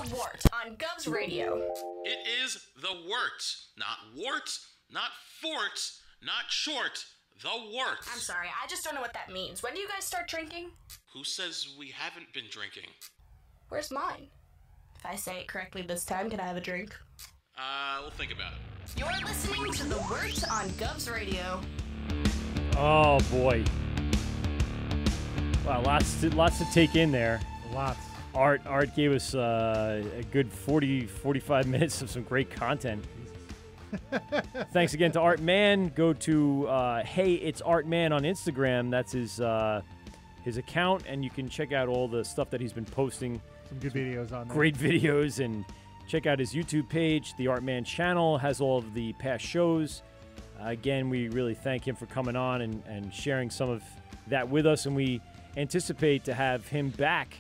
the Wort on GovsRadio. It is the Wort, not warts, not forts, not short, the Wort. I'm sorry, I just don't know what that means. When do you guys start drinking? Who says we haven't been drinking? Where's mine? If I say it correctly this time, can I have a drink? We'll think about it. You're listening to the Wort on GovsRadio. Oh boy. Wow, lots to take in there. Lots. Art gave us a good 45 minutes of some great content. Thanks again to Art Man. Go to Hey It's Art Man on Instagram. That's his account, and you can check out all the stuff that he's been posting. Some good videos on there. Great videos, and check out his YouTube page. The Art Man channel has all of the past shows. Again, we really thank him for coming on and sharing some of that with us, and we anticipate to have him back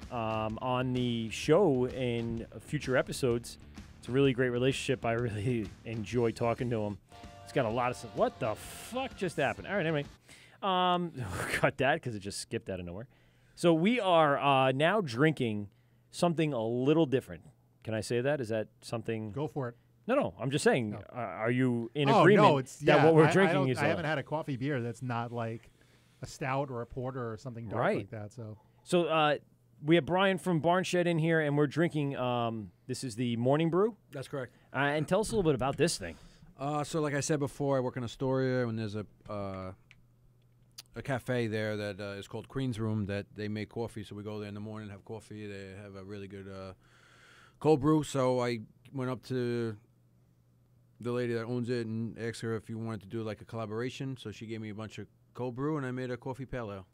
on the show in future episodes. It's a really great relationship. I really enjoy talking to him. He's got a lot of stuff. What the fuck just happened? All right, anyway. Cut that because it just skipped out of nowhere. So we are now drinking something a little different. Can I say that? Is that something? Go for it. No. I'm just saying. No. Are you in agreement no, that what we're drinking is? I haven't had a coffee beer that's not like a stout or a porter or something dark like that. So we have Brian from Barnshed in here, and we're drinking. This is the morning brew. That's correct. And tell us a little bit about this thing. So like I said before, I work in Astoria, and there's a cafe there that is called Queen's Room that they make coffee. So we go there in the morning, have coffee. They have a really good cold brew. So I went up to the lady that owns it and asked her if you wanted to do like a collaboration. So she gave me a bunch of cold brew, and I made a coffee pale ale.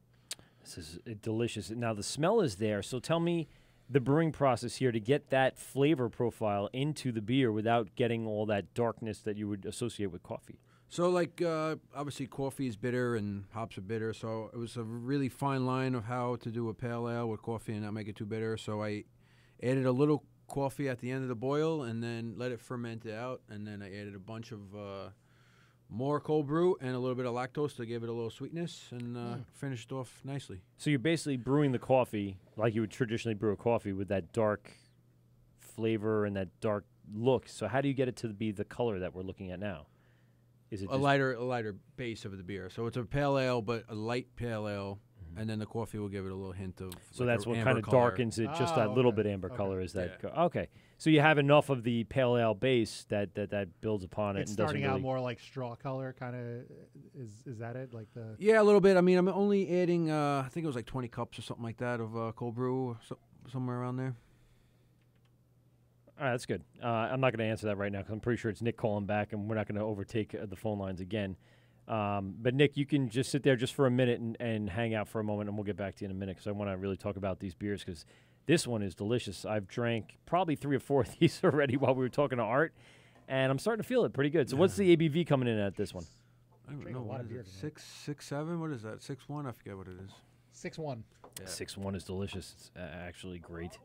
This is delicious. Now, the smell is there, so tell me the brewing process here to get that flavor profile into the beer without getting all that darkness that you would associate with coffee. So, like, obviously coffee is bitter and hops are bitter, so it was a really fine line of how to do a pale ale with coffee and not make it too bitter. So I added a little coffee at the end of the boil and then let it ferment it out, and then I added a bunch of more cold brew and a little bit of lactose to give it a little sweetness, and finished off nicely. So you're basically brewing the coffee like you would traditionally brew a coffee with that dark flavor and that dark look. So how do you get it to be the color that we're looking at now? Is it a lighter base of the beer? So it's a pale ale, but a light pale ale, and then the coffee will give it a little hint of. So like that's what amber kind of color. darkens it. Just that little bit amber color is that. Yeah. Okay. So you have enough of the pale ale base that builds upon it. It's and doesn't starting really out more like straw color, kind of. Is that it? Like the. Yeah, a little bit. I mean, I'm only adding. I think it was like 20 cups or something like that of cold brew, somewhere around there. All right, that's good. I'm not going to answer that right now because I'm pretty sure it's Nick calling back, and we're not going to overtake the phone lines again. But, Nick, you can just sit there just for a minute and hang out for a moment, and we'll get back to you in a minute because I want to really talk about these beers because this one is delicious. I've drank probably 3 or 4 of these already while we were talking to Art, and I'm starting to feel it pretty good. So what's the ABV coming in at this one? I don't know. What is it? 6.7? What is that? 6.1? I forget what it is. 6.1. Yeah. 6.1 is delicious. It's actually great.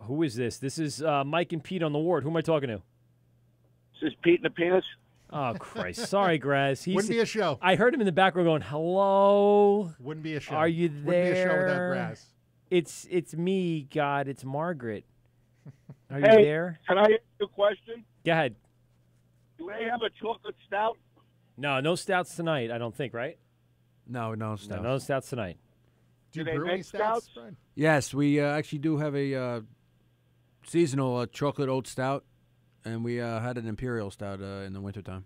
Who is this? This is Mike and Pete on the Wort. Who am I talking to? This is Pete and the Penis. Oh, Christ. Sorry, Graz. Wouldn't be a show. I heard him in the background going, hello? Wouldn't be a show. Are you there? Wouldn't be a show without Graz. It's me, God. It's Margaret. Are you Hey, there? Can I ask you a question? Go ahead. Do they have a chocolate stout? No stouts tonight, I don't think, right? No stouts. No stouts tonight. Do you they brew any make stouts? stouts? Brian? Yes, we actually do have a seasonal chocolate oat stout, and we had an imperial stout in the wintertime.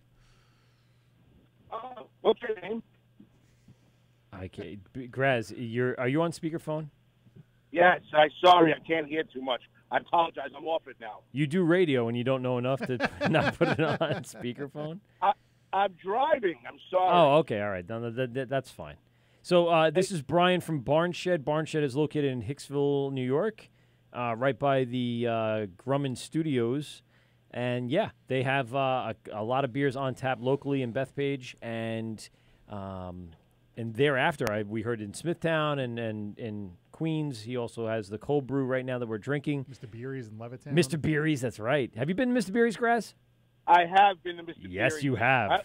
What's your name? Okay, Graz, are you on speakerphone? Yes, sorry, I can't hear too much. I apologize. I'm off it now. You do radio and you don't know enough to not put it on speakerphone? I'm driving. I'm sorry. Oh, okay, all right. No, that's fine. So this is Brian from Barnshed. Barnshed is located in Hickville, New York, right by the Grumman Studios. And, yeah, they have a lot of beers on tap locally in Bethpage. And thereafter, we heard in Smithtown and in Queens. He also has the cold brew right now that we're drinking. Mr. Beery's in Levittown. Mr. Beery's, that's right. Have you been to Mr. Beery's, Grass? I have been to Mr. Beery's. Yes, you have.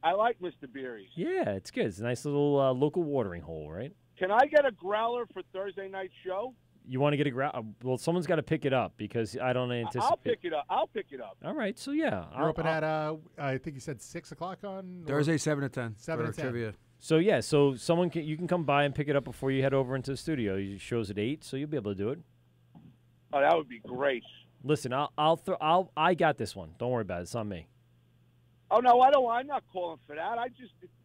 I like Mr. Beery's. Yeah, it's good. It's a nice little local watering hole, right? Can I get a growler for Thursday night show? You want to get a growler? Well, someone's got to pick it up because I don't anticipate. I'll pick it up. I'll pick it up. All right, so yeah. You're open at, I think you said 6 o'clock on? Thursday, 7 to 10. 7 for to 10. Trivia. So yeah, so you can come by and pick it up before you head over into the studio. Your show's at 8, so you'll be able to do it. Oh, that would be great. Listen, I got this one. Don't worry about it. It's on me. Oh no, I don't. I'm not calling for that.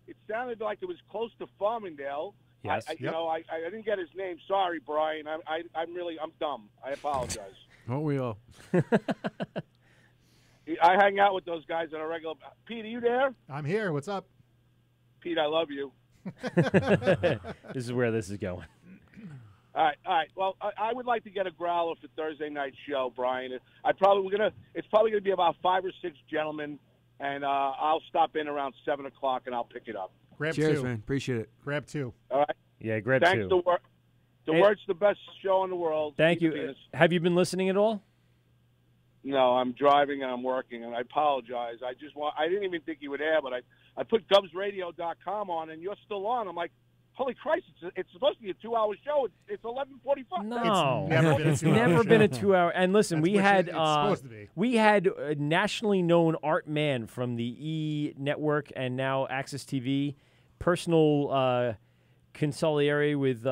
It sounded like it was close to Farmingdale. Yes. I didn't get his name. Sorry, Brian. I'm dumb. I apologize. Aren't we all? I hang out with those guys on a regular. Pete, are you there? I'm here. What's up? Pete, I love you. This is where this is going. All right. Well, I would like to get a growler for Thursday night show, Brian. It's probably gonna be about 5 or 6 gentlemen, and I'll stop in around 7 o'clock and I'll pick it up. Grab Cheers, 2. man. Appreciate it. Grab 2. All right. Yeah, grab Thanks. 2. The Wort's the best show in the world. Thank Keep it you. penis. Have you been listening at all? No, I'm driving and I'm working, and I apologize. I didn't even think you would air, but I put GovsRadio.com on, and you're still on. I'm like, holy Christ! It's supposed to be a 2-hour show. It's 11:45. No, It's never been a 2-hour show. a 2-hour. And listen, That's we what had it's supposed to be. we had a nationally known art man from the E Network and now Access TV, personal consigliere with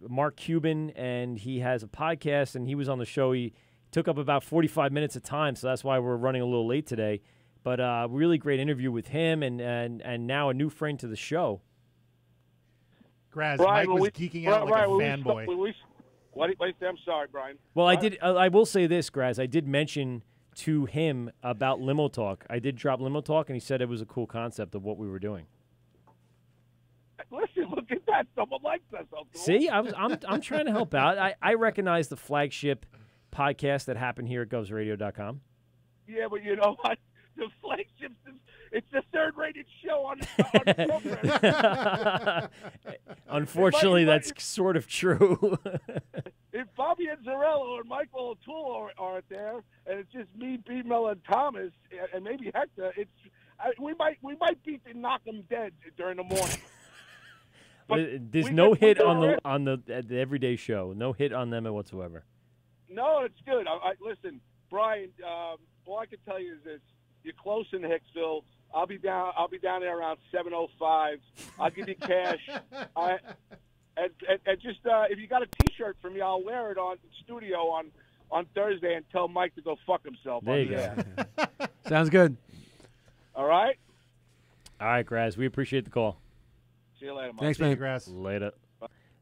Mark Cuban, and he has a podcast, and he was on the show. He took up about 45 minutes of time, so that's why we're running a little late today. But really great interview with him, and now a new friend to the show. Graz, Brian, Mike was geeking out like a fanboy. I'm sorry, Brian. Well, I did. I will say this, Graz. I did mention to him about Limo Talk. I did drop Limo Talk, and he said it was a cool concept of what we were doing. Listen, look at that. Someone likes us. See, I'm trying to help out. I recognize the flagship podcast that happened here at GovsRadio.com. Yeah, but you know what? The flagship it's the third-rated show on the program. Unfortunately, that's sort of true. If Bobby Azzarello and Michael O'Toole aren't there, and it's just me, B-Mill, and Thomas, and maybe Hector, we might beat and knock them dead during the morning. There's no hit on the everyday show. No hit on them whatsoever. No, it's good. Listen, Brian. All I can tell you is this: you're close in Hicksville. I'll be down there around 7:05. I'll give you cash. And just if you got a T-shirt for me, I'll wear it on studio on Thursday and tell Mike to go fuck himself. There you go. Sounds good. All right. All right, Graz. We appreciate the call. See you later, Mike. Thanks, man. Graz. Later.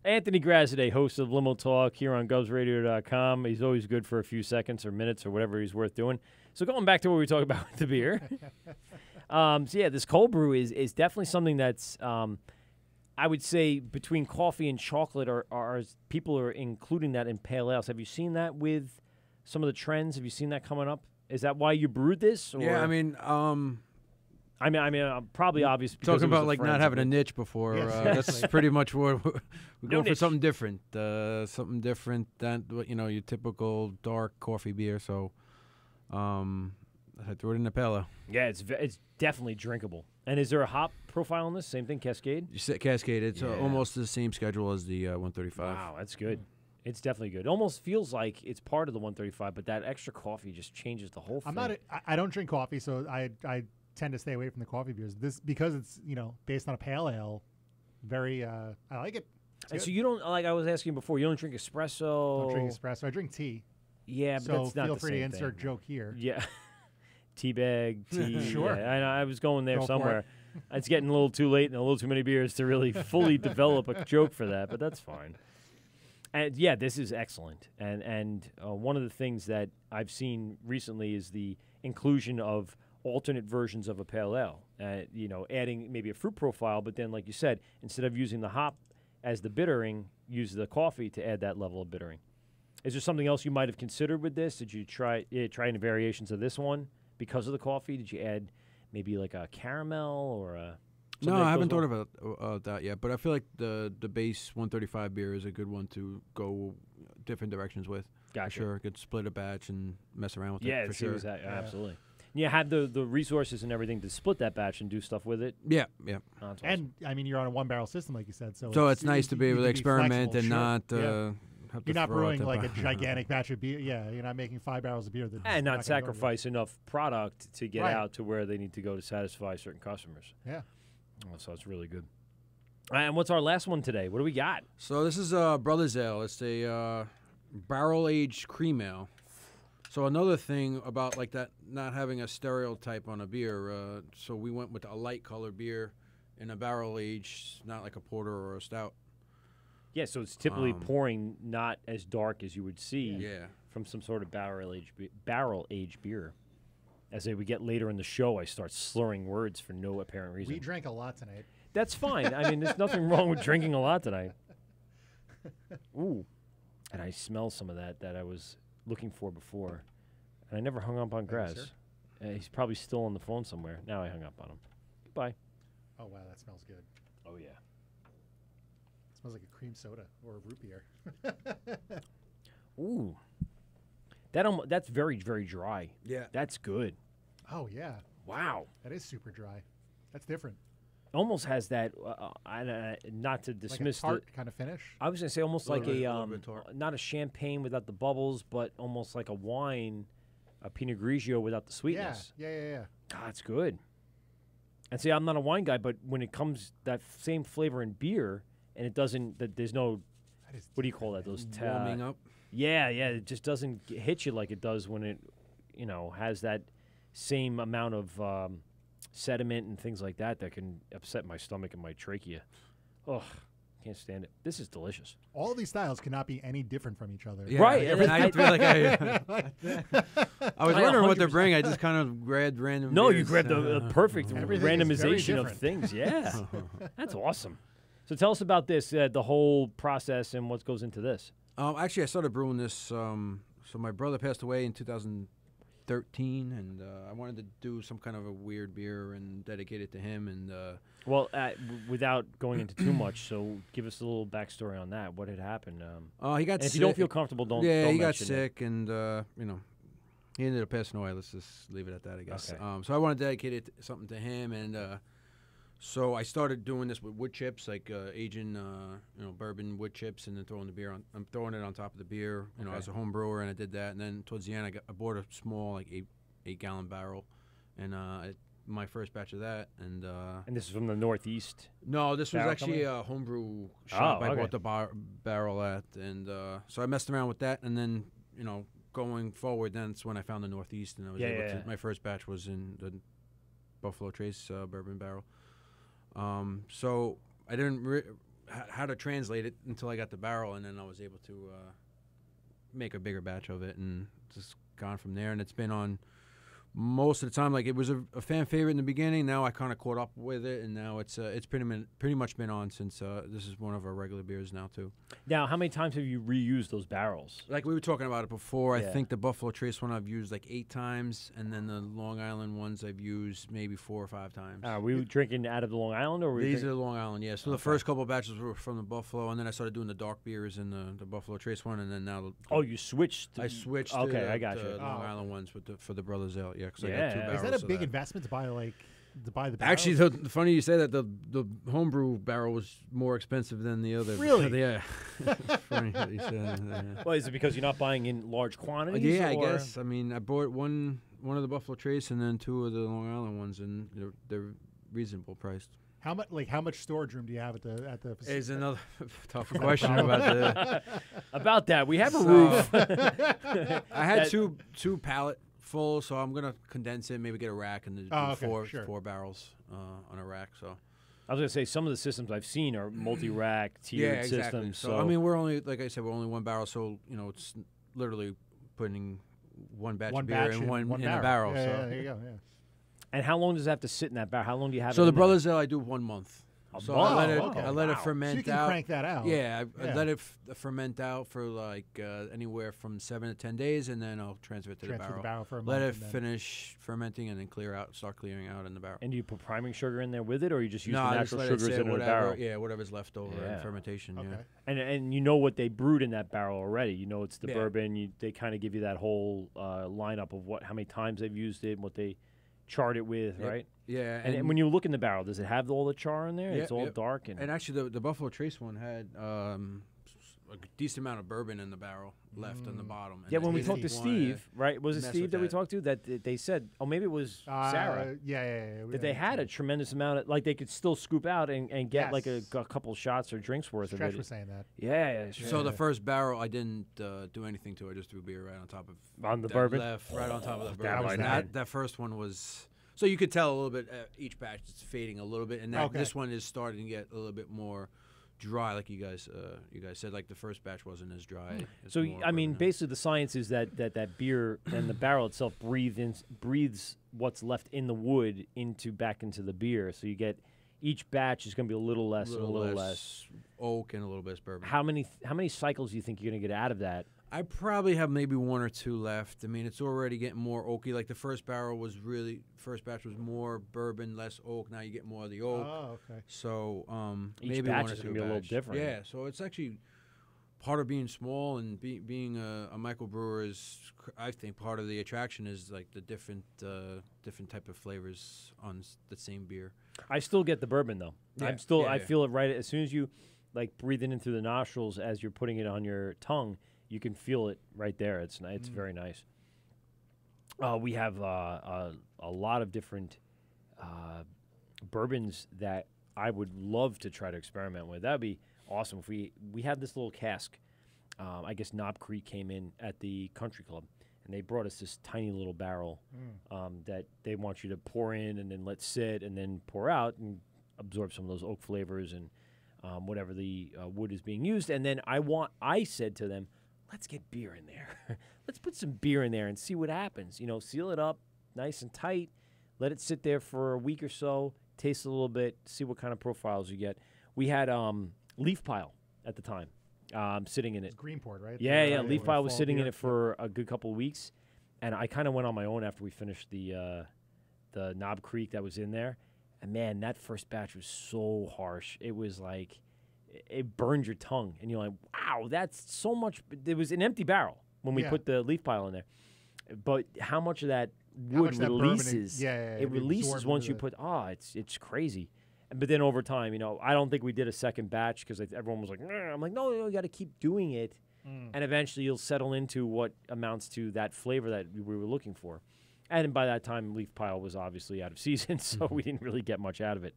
Anthony Graz today, host of Limo Talk here on GovsRadio.com. He's always good for a few seconds or minutes or whatever he's worth doing. So going back to what we were talking about with the beer. So yeah, this cold brew is definitely something that's, I would say, between coffee and chocolate are people are including that in pale ales. Have you seen that with some of the trends? Have you seen that coming up? Is that why you brewed this? Or? Yeah, I mean, probably obvious. Because talking about like not having a niche before. Yes, That's pretty much what we're going for. niche. Something different. Something different than your typical dark coffee beer. So, I threw it in the pale ale. Yeah, it's definitely drinkable. And is there a hop profile on this? Same thing, Cascade? You said Cascade. It's Yeah. almost the same schedule as the 135. Wow, that's good. It's definitely good. It almost feels like it's part of the 135, but that extra coffee just changes the whole thing. I don't drink coffee, so I tend to stay away from the coffee beers. This because it's based on a pale ale. Very I like it. And so you don't, like I was asking before, you don't drink espresso? I don't drink espresso. I drink tea. Yeah, but so that's not feel the free to same insert thing. joke here. Yeah. Teabag, tea. Sure. Yeah, I know. I was going there Go for somewhere. It's getting a little too late and a little too many beers to really fully develop a joke for that, but that's fine. And yeah, this is excellent. And one of the things that I've seen recently is the inclusion of alternate versions of a pale ale. Adding maybe a fruit profile, but then, like you said, instead of using the hop as the bittering, use the coffee to add that level of bittering. Is there something else you might have considered with this? Did you try any variations of this one because of the coffee? Did you add maybe like a caramel or a? No, I haven't thought about that yet. But I feel like the base 135 beer is a good one to go different directions with. Gotcha. For sure, could split a batch and mess around with Yeah, it. For sure. Absolutely. You have the resources and everything to split that batch and do stuff with it. Yeah. Oh, that's And I mean, you're on a 1-barrel system, like you said. So it's nice to be able to experiment and not have to You're not throw out brewing the like a bar- gigantic batch of beer. Yeah, you're not making 5 barrels of beer. That's And not gonna go over. sacrifice enough product to get Right. out to where they need to go to satisfy certain customers. Yeah. Oh, so it's really good. And what's our last one today? What do we got? So this is Brothers Ale. It's a barrel-aged cream ale. So another thing about like that, not having a stereotype on a beer. So we went with a light colored beer in a barrel aged, not like a porter or a stout. Yeah, so it's typically pouring not as dark as you would see Yeah. from some sort of barrel-aged beer. As we get later in the show, I start slurring words for no apparent reason. We drank a lot tonight. That's fine. I mean, there's nothing wrong with drinking a lot tonight. Ooh. And I smell some of that I was looking for before. And I never hung up on Graz. sir? He's probably still on the phone somewhere. Now I hung up on him. Goodbye. Oh, wow, that smells good. Oh, yeah. It smells like a cream soda or a root beer. Ooh. That's very, very dry. Yeah. That's good. Oh, yeah. Wow. That is super dry. That's different. Almost has that, not to dismiss like a tart kind of finish. I was going to say almost like little bit tart. not a champagne without the bubbles, but almost like a wine, a Pinot Grigio without the sweetness. Yeah. God, that's good. And see, I'm not a wine guy, but when it comes that same flavor in beer, and it doesn't, there's no, That is what do you call that? Those Warming up. Yeah, it just doesn't hit you like it does when it, has that same amount of sediment and things like that can upset my stomach and my trachea. Ugh, can't stand it. This is delicious. All these styles cannot be any different from each other. Yeah, Right, And I feel like I was I wondering what to 100% bring. I just kind of grabbed random. No, you beers. grabbed the perfect Everything is very randomization of different. things. Yeah, that's awesome. So tell us about this, the whole process and what goes into this. Actually, I started brewing this. So my brother passed away in 2013, and I wanted to do some kind of a weird beer and dedicate it to him. And Well, without going into too much, so give us a little backstory on that. What had happened? he got And sick. if you don't feel comfortable, don't. Yeah, don't he got mention it. sick, and he ended up passing away. Let's just leave it at that, I guess. Okay. So I want to dedicate it something to him, and so I started doing this with wood chips, like aging, bourbon wood chips, and then throwing the beer on. I'm throwing it on top of the beer, Okay. as a home brewer, and I did that. And then towards the end, I bought a small, like 8-gallon barrel, and my first batch of that, and And this is from the Northeast. no, this was Barrel actually company? a homebrew shop. I okay. bought the barrel at, and so I messed around with that, and then going forward, then it's when I found the Northeast, and I was able to. My first batch was in the Buffalo Trace bourbon barrel. So I didn't how to translate it until I got the barrel, and then I was able to make a bigger batch of it, and just gone from there. And it's been on most of the time. Like, it was a fan favorite in the beginning. Now I kind of caught up with it, and now it's pretty much been on since this is one of our regular beers now too. Now, how many times have you reused those barrels? Like we were talking about it before, Yeah. I think the Buffalo Trace one I've used like 8 times, and then the Long Island ones I've used maybe 4 or 5 times. Are we drinking out of the Long Island, or were we These drink- are the Long Island, yeah. So the first couple of batches were from the Buffalo, and then I started doing the dark beers in the Buffalo Trace one, and then now Oh, you switched. I switched. Okay, to, I got to you. Long Oh. Island ones for the Brothers Ale, yeah. Because I Yeah. got 2 barrels. Is that a of big investment to buy the barrel? Actually, the funny you say that, the homebrew barrel was more expensive than the other. Really? Yeah. It's funny that you said that, yeah. Well, is it because you're not buying in large quantities? Yeah, I or- guess. I mean, I bought one of the Buffalo Trace and then 2 of the Long Island ones, and they're reasonable priced. How much storage room do you have at the? Is another tough question about the. About that, we have a So- roof. I had two pallet full, so I'm gonna condense it, maybe get a rack, and do okay, 4 sure. barrels on a rack. So I was gonna say some of the systems I've seen are multi-rack tiered yeah, exactly. systems. So I mean, we're only, like I said, we're only 1 barrel, so it's literally putting one batch of beer batch in one in a barrel. barrel. Yeah, So. yeah, there you go. Yeah. and how long does it have to sit in that barrel? How long do you have? So it the in there? Brothers Ale I do 1 month. So month? I let it. Okay. I let it Wow. ferment So you can out. crank that out. Yeah, I Yeah. let it ferment out for like anywhere from 7 to 10 days, and then I'll transfer it to Transfer the the barrel. barrel for a Let month it and then- finish fermenting, and then start clearing out in the barrel. And do you put priming sugar in there with it, or you just use No, the I just natural let it sugars sit, in the whatever. barrel? Yeah, whatever's left over Yeah. in fermentation. Okay. Yeah. And you know what they brewed in that barrel already. You know it's the Yeah. bourbon. They kind of give you that whole lineup of how many times they've used it, and what they chart it with, Yep. right? Yeah, And when you look in the barrel, does it have all the char in there? Yep, It's all yep. dark and actually the Buffalo Trace one had a decent amount of bourbon in the barrel left on the bottom. And Yeah, when we they talked to didn't wanna Steve, right? Was it mess Steve with that we talked to that they said, oh, maybe it was Sarah, Yeah. that they had a tremendous amount of, like they could still scoop out and get like a Yes. couple shots or drinks worth Stretch of it. was saying that. Yeah. So the first barrel, I didn't do anything to it. I just threw beer right on top of On the that bourbon? left, right on top of the that bourbon. was And nice. that first one was, so you could tell a little bit. Each batch is fading a little bit, and this one is starting to get a little bit more dry, like you guys said. Like the first batch wasn't as dry. It's So more I mean, bourbon. basically, the science is that beer and the barrel itself breathes what's left in the wood back into the beer. So you get each batch is going to be a little less and a little less oak and a little bess bourbon. How many cycles do you think you're going to get out of that? I probably have maybe 1 or 2 left. I mean, it's already getting more oaky. Like the first batch was more bourbon, less oak. Now you get more of the oak. Oh, okay. So Each maybe batch 1 or is 2 gonna be a little batch. different. Yeah, so it's actually part of being small and being a microbrewer is, I think, part of the attraction is like the different type of flavors on the same beer. I still get the bourbon though. Yeah, I feel it right as soon as you like breathe it in through the nostrils as you're putting it on your tongue. You can feel it right there. It's very nice. We have a lot of different bourbons that I would love to try to experiment with. That'd be awesome if we had this little cask. I guess Knob Creek came in at the country club, and they brought us this tiny little barrel that they want you to pour in and then let sit and then pour out and absorb some of those oak flavors and whatever the wood is being used. And then I said to them, let's get beer in there. Let's put some beer in there and see what happens. You know, seal it up nice and tight. Let it sit there for a week or so. Taste a little bit. See what kind of profiles you get. We had Leaf Pile at the time sitting in it. It's Greenport, right? Yeah. Leaf Pile was sitting in it for a good couple of weeks. And I kind of went on my own after we finished the Knob Creek that was in there. And, man, that first batch was so harsh. It was like it burned your tongue. And you're like, wow, that's so much. It was an empty barrel when we put the Leaf Pile in there. But how much of that wood releases? It releases once you put. It's crazy. But then over time, you know, I don't think we did a second batch because everyone was like, nah. I'm like, no, you got to keep doing it, and eventually you'll settle into what amounts to that flavor that we were looking for. And by that time, Leaf Pile was obviously out of season, so we didn't really get much out of it.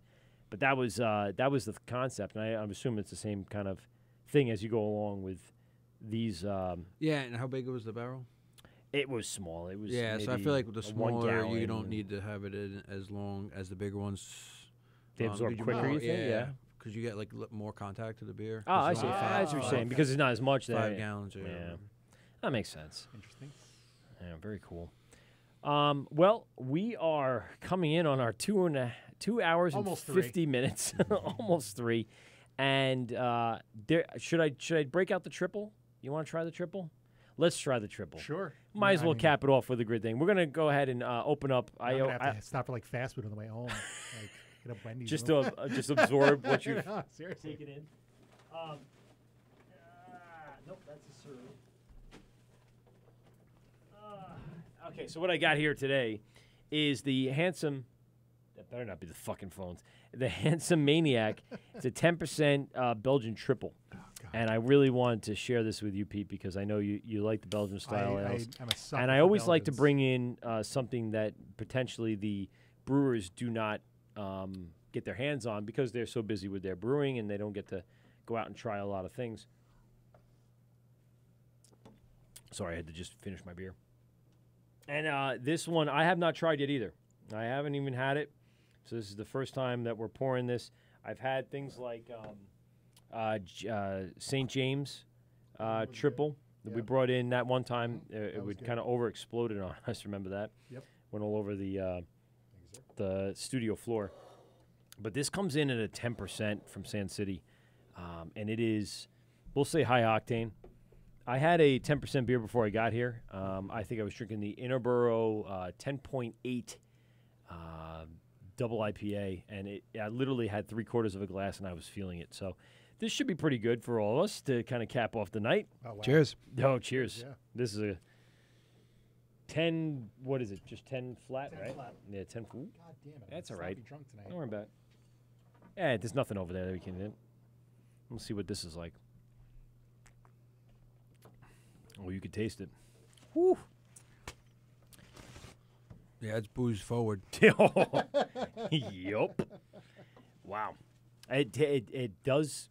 But that was the concept, and I assume it's the same kind of thing as you go along with these. Yeah, and how big was the barrel? It was small. It was so I feel like with the smaller, you don't and need to have it in as long as the bigger ones. They absorb did you quicker, know? you think? Yeah. Because you get like more contact to the beer. Oh, I It's see. only I see what you're saying because it's not as much there. 5 gallons. Yeah. That makes sense. Interesting. Yeah, very cool. Well, we are coming in on our 2 hours Almost and 50 minutes, almost 3. And should I break out the triple? You want to try the triple? Let's try the triple. Sure. Might as well cap it off with a good thing. We're gonna go ahead and open up. I'm gonna have to stop for like fast food on the way home. Like get a Wendy's. Just to just absorb what you've seriously taken in. Nope, that's a serve. Okay, so what I got here today is the Handsome. That better not be the fucking phones. The Handsome Maniac. It's a 10% Belgian triple. And I really wanted to share this with you, Pete, because I know you like the Belgian style ales. I'm a sucker and I for always like to Belgians. bring in something that potentially the brewers do not get their hands on because they're so busy with their brewing and they don't get to go out and try a lot of things. Sorry, I had to just finish my beer. And this one I have not tried yet either. I haven't even had it. So this is the first time that we're pouring this. I've had things like St. James triple that we brought in that one time. It would kind of overexploded on us. Remember that? Yep. Went all over the studio floor. But this comes in at a 10% from Sand City, and it is, we'll say, high octane. I had a 10% beer before I got here. I think I was drinking the Interboro 10.8 double IPA, and I literally had 3/4 of a glass, and I was feeling it. So this should be pretty good for all of us to kind of cap off the night. Oh, wow. Cheers. Oh, cheers. Yeah. This is a 10, what is it? Just 10 flat, 10 right? flat. Yeah, 10 flat. God damn it. That's I'm all right. sloppy drunk tonight. Don't worry about it. Yeah, there's nothing over there that we can hit. We'll see what this is like. Oh, you could taste it. Whew. Yeah, it's booze forward. Yup. Wow. It does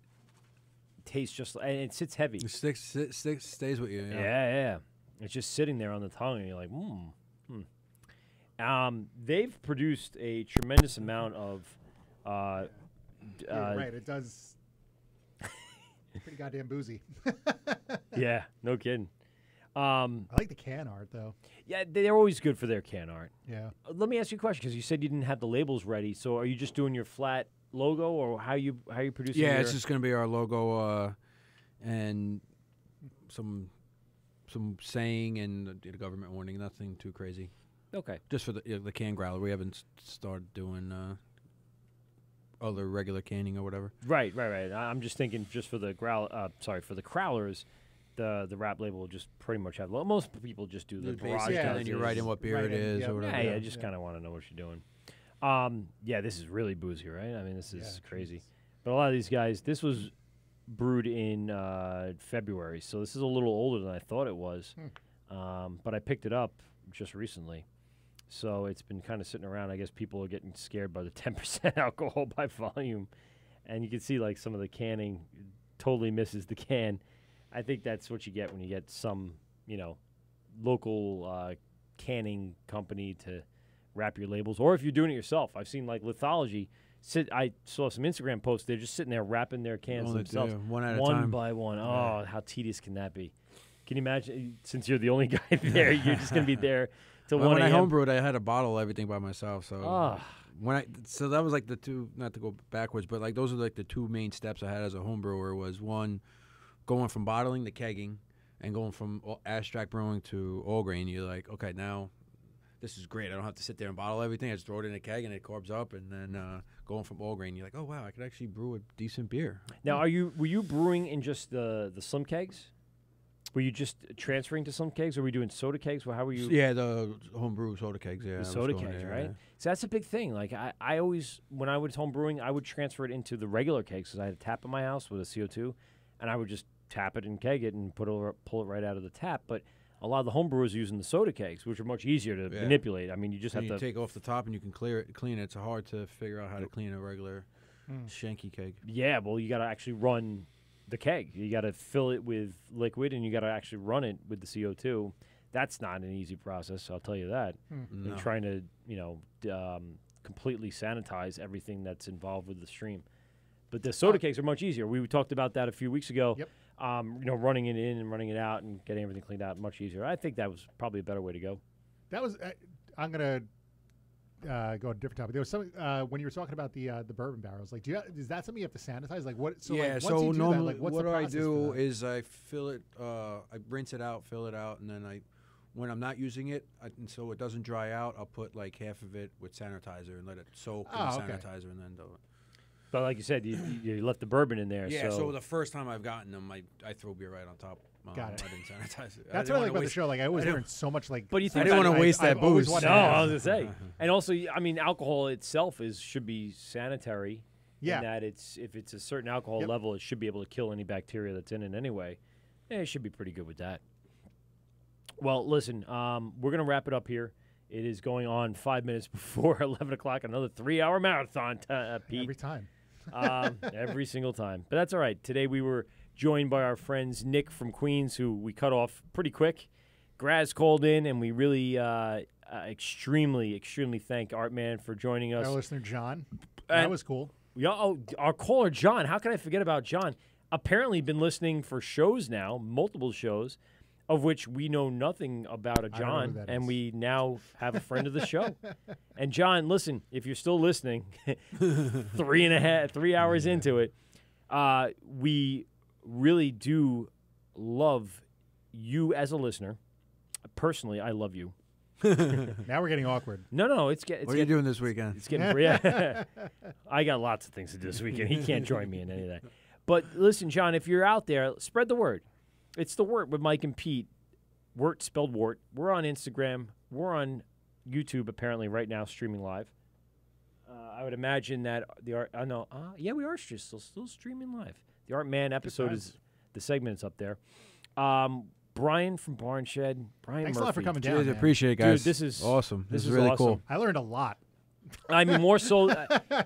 taste just, and it sits heavy. It stays with you. Yeah, Yeah. yeah. It's just sitting there on the tongue, and you're like, they've produced a tremendous amount of. Yeah, right. It does. Pretty goddamn boozy. Yeah, no kidding. I like the can art though. Yeah, they're always good for their can art. Yeah. Let me ask you a question, because you said you didn't have the labels ready. So are you just doing your flat logo, or how you producing? Yeah, it's just gonna be our logo and some saying and the government warning. Nothing too crazy. Okay. Just for the can growler. We haven't started doing other regular canning or whatever. Right. I'm just thinking, just for the for the crowlers, the wrap label will just pretty much have. Most people just do the garage. Yeah, and then you write in what beer it is or whatever. Yeah, I just kind of want to know what you're doing. Yeah, this is really boozy, right? I mean, this is crazy. But a lot of these guys, this was brewed in February, so this is a little older than I thought it was. But I picked it up just recently. So it's been kind of sitting around. I guess people are getting scared by the 10% alcohol by volume. And you can see, like, some of the canning totally misses the can. I think that's what you get when you get some, local canning company to wrap your labels. Or if you're doing it yourself. I've seen, like, Lithology. I saw some Instagram posts. They're just sitting there wrapping their cans themselves. One at a one time. by one. Oh, how tedious can that be? Can you imagine, since you're the only guy there, you're just going to be there till 1 When I a.m.? homebrewed, I had to bottle everything by myself. So so that was like the two, not to go backwards, but like those are like the two main steps I had as a homebrewer. Was one, going from bottling to kegging, and going from abstract brewing to all grain. You're like, okay, now this is great. I don't have to sit there and bottle everything. I just throw it in a keg and it carbs up. And then going from all grain, you're like, oh wow, I could actually brew a decent beer. Now, were you brewing in just the slim kegs? Were you just transferring to some kegs, or were you doing soda kegs? Well, how were you? Yeah, the homebrew soda kegs. Yeah, the soda kegs, right? Yeah. So that's a big thing. Like I always, when I was home brewing, I would transfer it into the regular kegs because I had a tap in my house with a CO2, and I would just tap it and keg it and pull it right out of the tap. But a lot of the home brewers are using the soda kegs, which are much easier to manipulate. I mean, you just have to take off the top and you can clean it. It's hard to figure out how to clean a regular shanky keg. Yeah, well, you got to actually run the keg. You got to fill it with liquid, and you got to actually run it with the CO2. That's not an easy process, I'll tell you that. No. And trying to, completely sanitize everything that's involved with the stream. But the soda kegs are much easier. We talked about that a few weeks ago. Yep. Running it in and running it out and getting everything cleaned out, much easier. I think that was probably a better way to go. That was. I'm gonna go a different topic. There was something when you were talking about the bourbon barrels. Like, is that something you have to sanitize? Like, what? So yeah. Like, So once you normally, do that, like, what's what the I process do for that? is I fill it. I rinse it out, fill it out, and then when I'm not using it, and so it doesn't dry out, I'll put like half of it with sanitizer and let it soak in the sanitizer, and then do it. But like you said, you left the bourbon in there. Yeah. So the first time I've gotten them, I throw beer right on top. Got it. I didn't sanitize it. That's what I like about the show. Like, I always learn so much. Like, but you think I didn't want to waste that booze. No, I was gonna say, and also, I mean, alcohol itself should be sanitary. Yeah. In that if it's a certain alcohol level, it should be able to kill any bacteria that's in it anyway. Yeah, it should be pretty good with that. Well, listen, we're gonna wrap it up here. It is going on 5 minutes before 11 o'clock. Another 3-hour marathon, Pete. Every time. Every single time. But that's all right. Today we were joined by our friends Nick from Queens, who we cut off pretty quick. Graz called in, and we really extremely, extremely thank Artman for joining us. Our listener, John. That was cool. Yeah, our caller, John. How can I forget about John? Apparently been listening for shows now, multiple shows, of which we know nothing about a John, and we now have a friend of the show. And John, listen, if you're still listening, 3 hours into it, we really do love you as a listener. Personally, I love you. Now we're getting awkward. No, it's what are you doing this weekend? It's getting I got lots of things to do this weekend. He can't join me in any of that. But listen, John, if you're out there, spread the word. It's the Wort with Mike and Pete. Wort spelled Wort. We're on Instagram. We're on YouTube apparently right now, streaming live. I would imagine that we are still streaming live. The Art Man episode is the segment is up there. Brian from Barnshed. Brian Thanks Murphy. a lot for coming down. Cheers, man. appreciate it, guys. Dude, this is awesome. This is really awesome. cool. I learned a lot. I mean, more so,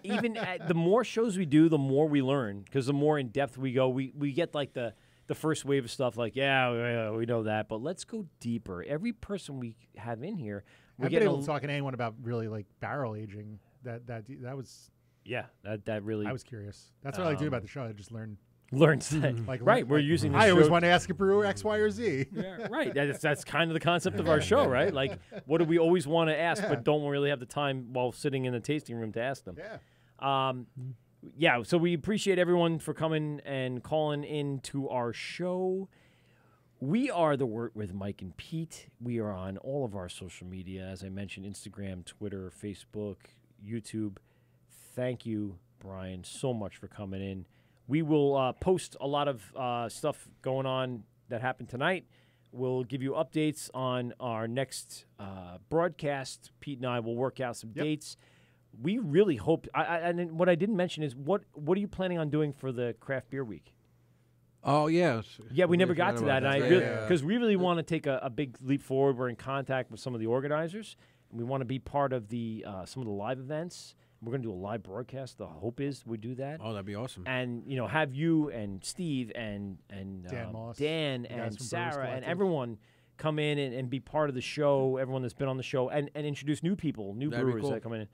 even the more shows we do, the more we learn. Because the more in depth we go, we get like the first wave of stuff. Like, yeah, we know that, but let's go deeper. Every person we have in here, I've been able to talk to anyone about really like barrel aging. That was that really. I was curious. That's what I like to do about the show. I just learn. Learns that. Like, right, we're using. I this always show- want to ask a brewer X, Y, or Z. Yeah, right. That's kind of the concept of our show, right? Like, what do we always want to ask, but don't really have the time while sitting in the tasting room to ask them? Yeah. So we appreciate everyone for coming and calling in to our show. We are The Wort with Mike and Pete. We are on all of our social media, as I mentioned, Instagram, Twitter, Facebook, YouTube. Thank you, Brian, so much for coming in. We will post a lot of stuff going on that happened tonight. We'll give you updates on our next broadcast. Pete and I will work out some dates. We really hope. And what I didn't mention is what are you planning on doing for the Craft Beer Week? Oh, yes. Yeah, we never got to that. And because we really want to take a big leap forward. We're in contact with some of the organizers, and we want to be part of the some of the live events. We're going to do a live broadcast. The hope is we do that. Oh, that'd be awesome. And, have you and Steve and Dan Moss, Dan the guys and from Brewers Sarah and Collective. everyone come in and be part of the show, everyone that's been on the show, and introduce new people, new That'd be brewers cool. that come in.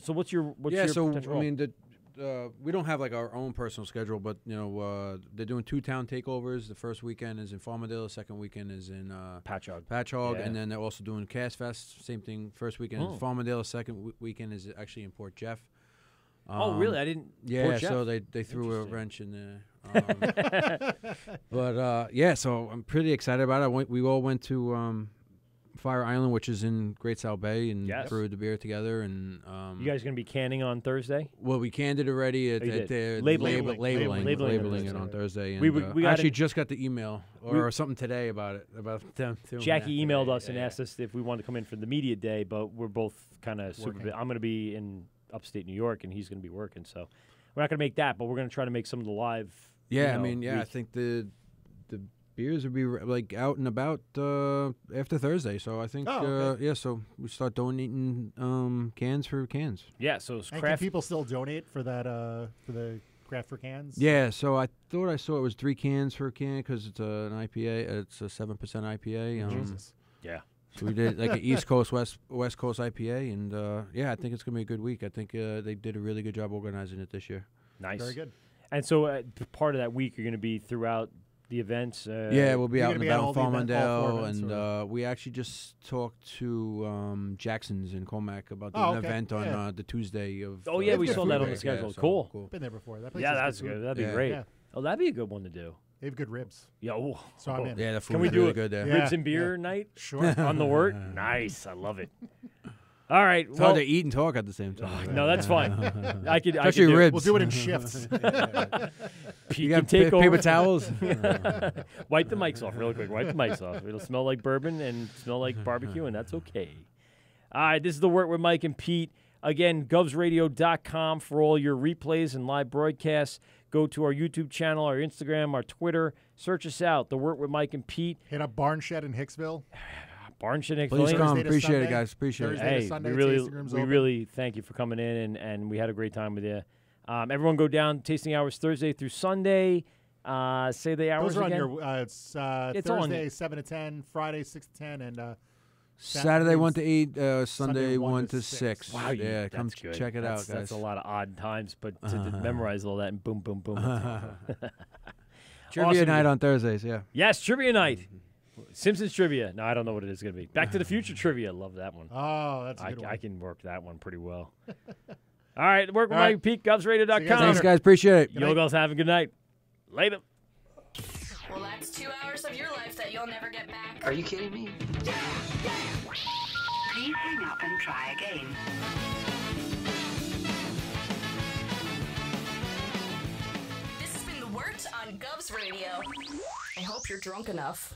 So what's your so potential I role? mean, we don't have like our own personal schedule, but they're doing 2 town takeovers. The first weekend is in Farmingdale. The second weekend is in Patchogue, Yeah. and then they're also doing Cast Fest. Same thing. First weekend is Farmingdale. The second weekend is actually in Port Jeff. Oh, really? I didn't. Yeah, Port Jeff? so they threw a wrench in there. But so I'm pretty excited about it. We all went to Fire Island, which is in Great South Bay, and brewed the beer together. And you guys going to be canning on Thursday? well, we canned it already. Labeling it on Thursday. And, we actually just got the email or something today about them too. Jackie emailed us and asked us if we wanted to come in for the media day, but we're both kind of super busy. I'm going to be in upstate New York, and he's going to be working, so we're not going to make that, but we're going to try to make some of the live. Yeah, week. I think the beers will be like out and about after Thursday. So I think so we start donating cans for cans. Yeah, so it's And craft. can people still donate for that for the Craft for Cans? Yeah, so I thought I saw it was 3 cans for a can because it's an IPA. It's a 7% IPA. Jesus. Yeah. So we did like an East Coast, West Coast IPA, and I think it's gonna be a good week. I think they did a really good job organizing it this year. Nice. Very good. And so part of that week, you're going to be throughout the events. We'll be You're out and gonna be at about all in the all 4 Farmingdale, events, and we actually just talked to Jackson's in Comac about Oh, an okay. event on Yeah. the Tuesday of. Oh, yeah, we good saw food that on there. the schedule. so Cool. Been there before. That place Yeah, is that's good. good. Food. That'd be Yeah. great. Yeah. Oh, that'd be a good one to do. They have good ribs. Yeah. Oh, So I'm in. Yeah, the food Can we is do really it? good there. Yeah. Ribs and beer night Sure. on the Wort? Nice. I love it. All right. It's hard to eat and talk at the same time. No, that's fine. I could Especially do it. ribs. We'll do it in shifts. Pete You can got take over. paper towels? Wipe the mics off real quick. Wipe the mics off. It'll smell like bourbon and smell like barbecue, and that's okay. All right, this is The Wort with Mike and Pete. Again, GovsRadio.com for all your replays and live broadcasts. Go to our YouTube channel, our Instagram, our Twitter. Search us out, The Wort with Mike and Pete. Hit up Barnshed in Hicksville. Barnshed Please Hickville. come. Thursday to Appreciate it, Sunday. guys. Appreciate Thursday it. to Hey, Sunday, we tasting rooms open. really thank you for coming in, and we had a great time with you. Everyone go down, tasting hours Thursday through Sunday. Say the hours Those are on again. your. It's It's on- Thursday 7 to 10, Friday 6 to 10, and Saturday 1 to 8, Sunday Sunday 1 to 6. Wow, yeah, come that's good. check it out, guys. That's a lot of odd times, but to memorize all that and boom, boom, boom. Trivia Awesome. night on Thursdays. Yeah. Yes, trivia night. Simpsons trivia. No, I don't know what it is going to be. Back to the Future trivia. Love that one. oh, that's a good one. I can work that one pretty well. All right, work with All right. Mike Pete, GovsRadio.com. Thanks, guys. Appreciate it. You girls have a good night. Later. Well, that's 2 hours of your life that you'll never get back. Are you kidding me? Please hang up and try again. This has been The Wort on Govs Radio. I hope you're drunk enough.